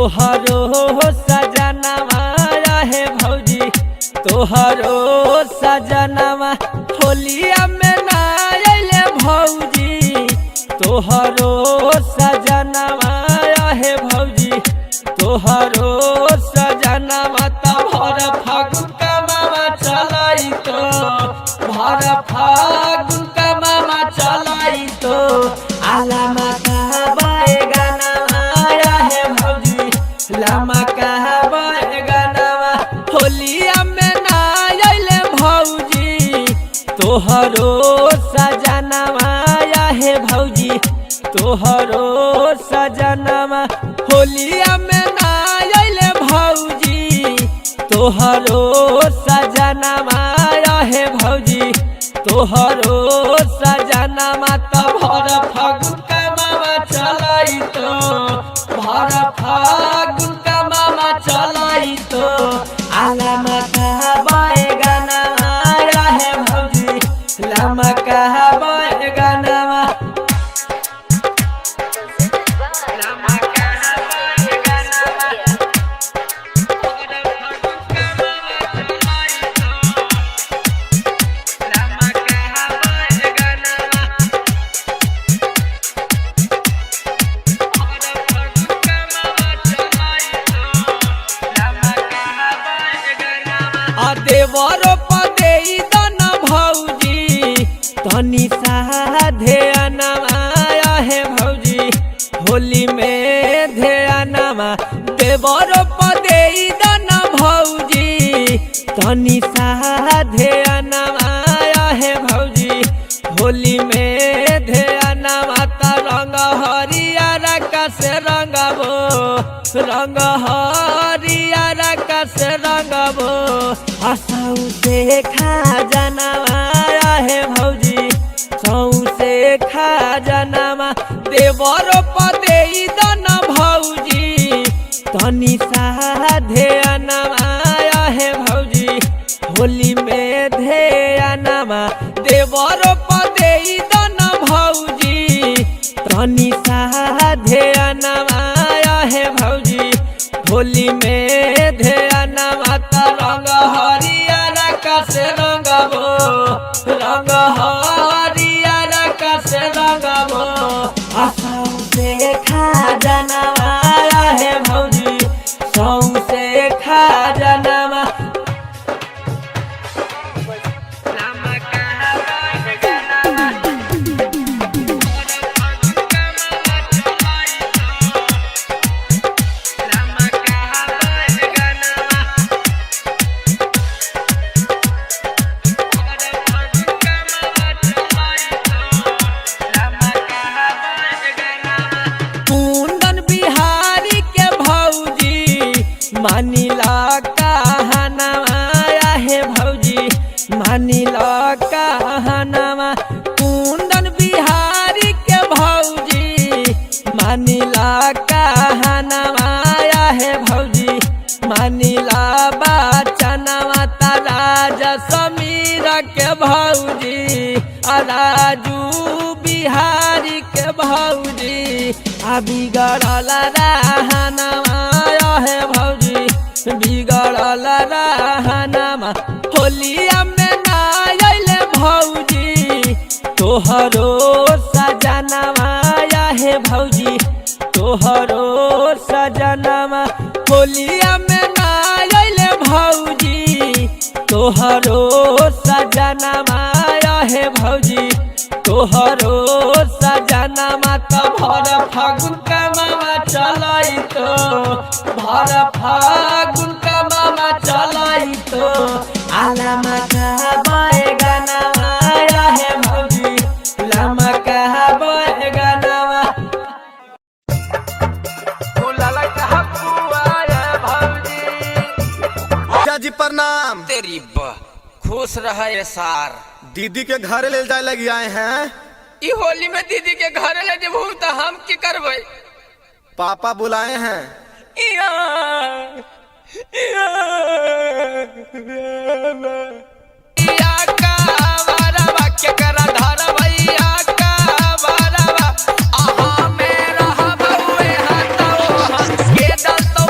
तोहरो सजनवा रहे भौजी तोहरो सजनवा होलिया में ना अइले भौजी तोहरो सजनवा रहे भौजी तोहरो सजनवा भर फागुन का मामा चलाई तो भर फागुन का मामा चलाई तो आलामा लामा कहबे गनवा होलिया में ना अइले भौजी तोहरो सजनवा हे भौजी तोहरो सजनवा होलिया में ना अइले भौजी तोहरो सजनवा हे भौजी तोहरो सजनवा भर फागुन का मामा चलाई तो भर फागुन का मामा चलाई तो आलामा कहबे गनवा रहे भौजी लामा कहबे गनवा लामा कहबे गनवा भर फागुन का मामा चलाई तो लामा कहबे गनवा देवरो पदे दन भौजी तनी साधे अनवा हे भौजी होली में ध्यानमा देवरो पदे दन भौजी तनी साधे अनवा हे भौजी होली में ध्यानमा रंग हरियर कसे रंगबो रंग हरियर कसे रंगबो हसौ से खा जनवा हे भौजी सौ से खा जनवा देवरो पदे दन भौजी तनी साधे अनवा हे भौजी होली में ध्यानमा देवरो पदे दन भौजी तनी साधे अनवा हे भौजी होली में ध्यानमा रंग हरियर कसे रंगबो रंग हरियर कसे रंगबो हसौ से खा जनवा हे भौजी सौ से खा जनवा मानिला कहनवा हे भौजी मानिला कहनवा कुंदन बिहारी के भौजी मानिला कहनवा हे भौजी मानिला बचनवा राजा समीर के भौजी राजू बिहारी के भौजी बिगड़ल रहनवा हे भौजी बिगड़ल रहनवा होलिया में ना अइले भौजी तोहरो सजनवा हे भौजी तोहरो सजनवा होलिया में ना अइले भौजी तोहरो सजनवा हे भौजी तोहरो सजनवा भर फागुन का मामा चलाई तो भर फागुन का मामा चलाई तो आलामा कहबे गनवा हे भौजी लामा कहबे गनवा फूलला कहबुआ भौजी जी प्रणाम। तेरी खुश रहे सार। दीदी के घर ले जाए लगी आए हैं। ई होली में दीदी के घर ले जब तो हम की करबे? पापा बुलाए हैं। इया, इया, इया का वारवा के करा धर भैया का वारवा आहा मेरा हबुए हाथो के दल तो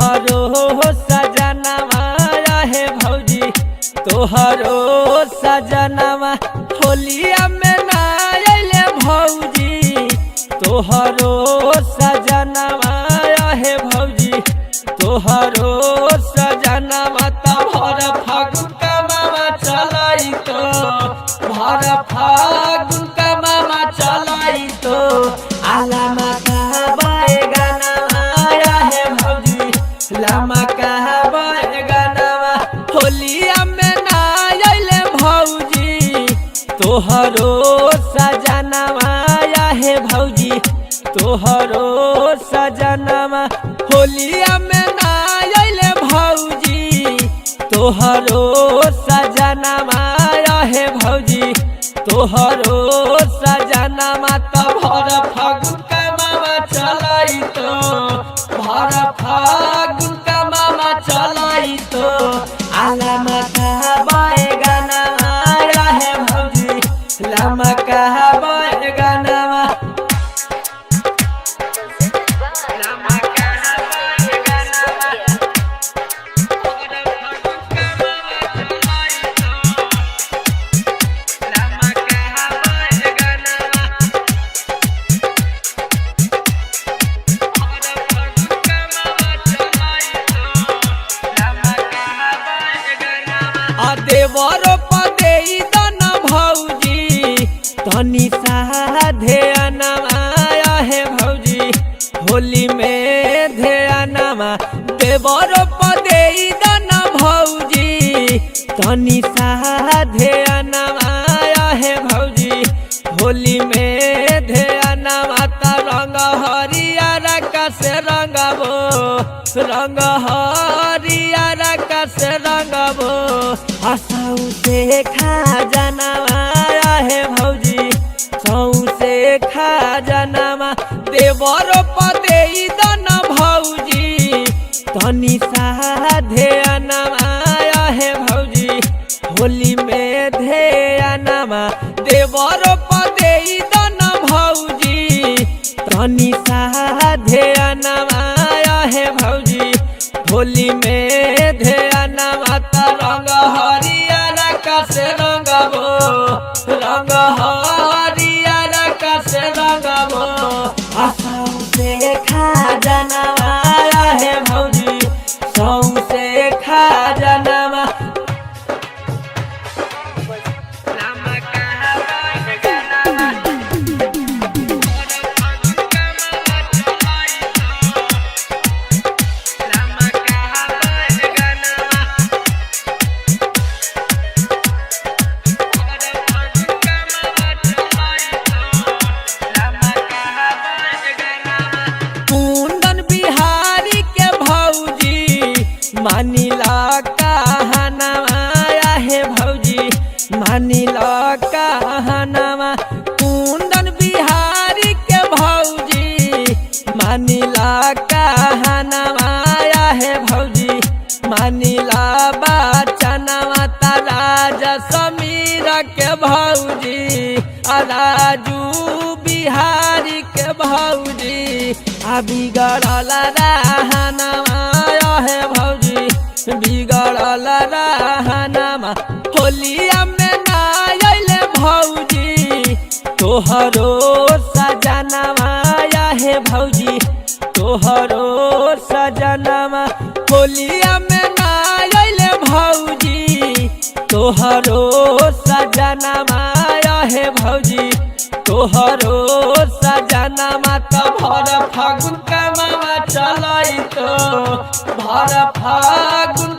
तोहरो सजनवा हे भौजी तोहरो सजनवा होलिया में ना अइले भौजी तोहरो सजनवा हे भौजी तोहरो सजनवा भर फागुन का मामा चलाई तो भर फागुन का मामा चलाई तो आलामा का बैगनवा हे भौजी लामा का बैगनवा होलिया में ना अइले भौजी तोहरो सजनवा हे भौजी तोहरो सजनवा होलिया में ना अइले भौजी तोहरो सजनवा हे भौजी तोहरो सजनवा भर फागुन का मामा चलाई तो भर फागुन का मामा चलाई तो आलामा का बैगनवा हे भौजी लामा का बैगनवा देवरो पदे दन भौजी तनी साधे अनमा हे भौजी होली में ध्यानमा देवरो पदे दन भौजी तनी साधे अनमा हे भौजी होली में ध्यानमा रंग हरियर कसे रंगबो रंग हरियर कसे रंगबो हसौ से खा जनवा हे भौजी सौ से खा जनवा देवरो पदे दन भौजी तनी साधे अनमा हे भौजी होली में ध्यानमा देवरो पदे दन भौजी तनी साधे अनमा हे भौजी होली में ध्यानमा रंग हरियर कसे रंगबो रंग हरियर कसे रंगबो हसौ से खा जनवा हे भौजी सौ से खा जनवा मानिला कहनवा हे भौजी मानिला कहनवा कुंदन बिहारी के भौजी मानिला कहनवा हे भौजी मानिला बचनवा राजा समीर के भौजी राजू बिहारी के भौजी बिगड़ल रहनवा हे भौजी बिगड़ल रहनवा होलिया में ना अइले भौजी तोहरो सजनवा हे भौजी तोहरो सजनवा होलिया में ना अइले भौजी तोहरो सजनवा हे भौजी तोहरो सजनवा भर फागुन का मामा चलाई तो भर फागुन